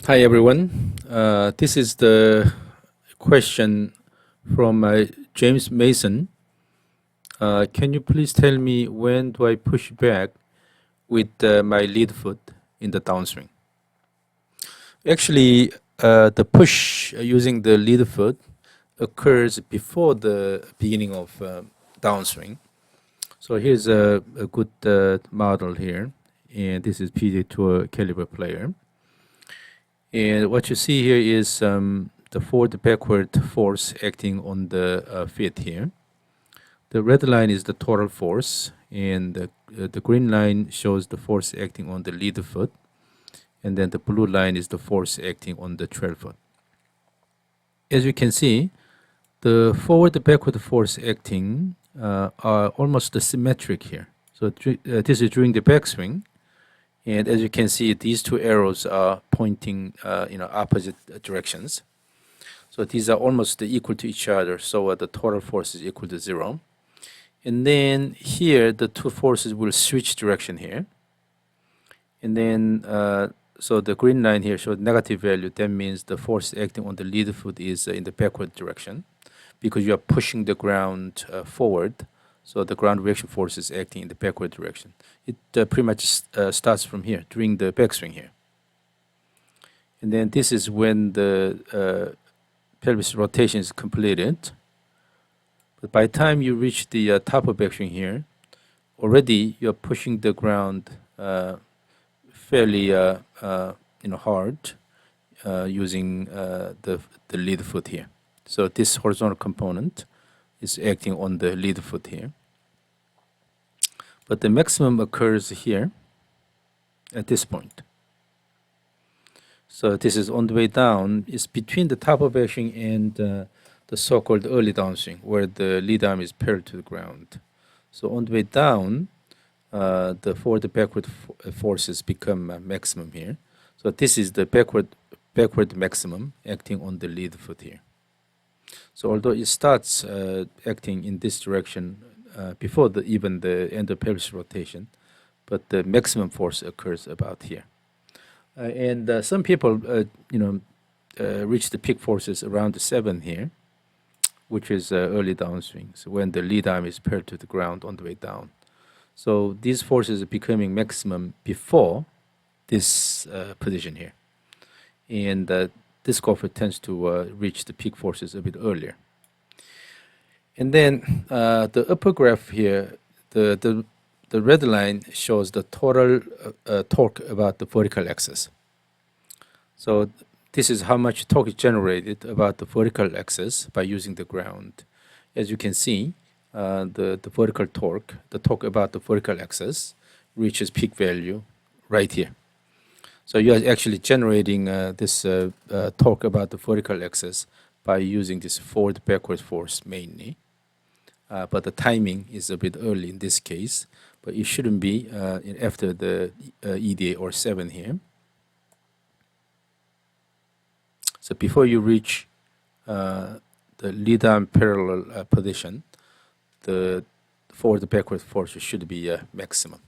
Hi everyone. This is the question from James Mason. Can you please tell me when do I push back with my lead foot in the downswing? Actually, the push using the lead foot occurs before the beginning of downswing. So here's a good model here, and this is PJ Tour caliber player. And what you see here is the forward-backward force acting on the feet here. The red line is the total force, and the green line shows the force acting on the lead foot, and then the blue line is the force acting on the trail foot. As you can see, the forward-backward force acting are almost symmetric here. So this is during the backswing. And as you can see, these two arrows are pointing in opposite directions. So these are almost equal to each other. So the total force is equal to 0. And then here, the two forces will switch direction here. And then, so the green line here shows negative value. That means the force acting on the lead foot is in the backward direction because you are pushing the ground forward. So the ground reaction force is acting in the backward direction. It pretty much starts from here, during the backswing here. And then this is when the pelvis rotation is completed. But by the time you reach the top of backswing here, already you're pushing the ground fairly hard using the lead foot here. So this horizontal component is acting on the lead foot here. But the maximum occurs here at this point. So this is on the way down. It's between the top of backswing and the so-called early downswing, where the lead arm is parallel to the ground. So on the way down, the forward-backward forces become maximum here. So this is the backward maximum acting on the lead foot here. So although it starts acting in this direction before even the end of pelvis rotation, but the maximum force occurs about here. And some people, reach the peak forces around the 7 here, which is early downswing, so when the lead arm is parallel to the ground on the way down. So these forces are becoming maximum before this position here. And this golfer tends to reach the peak forces a bit earlier. And then the upper graph here, the red line shows the total torque about the vertical axis. So this is how much torque is generated about the vertical axis by using the ground. As you can see, the vertical torque, the torque about the vertical axis, reaches peak value right here. So you are actually generating this torque about the vertical axis by using this forward-backward force mainly. But the timing is a bit early in this case, but it shouldn't be after the EDA or 7 here. So before you reach the lead arm parallel position, the forward-backward force should be maximum.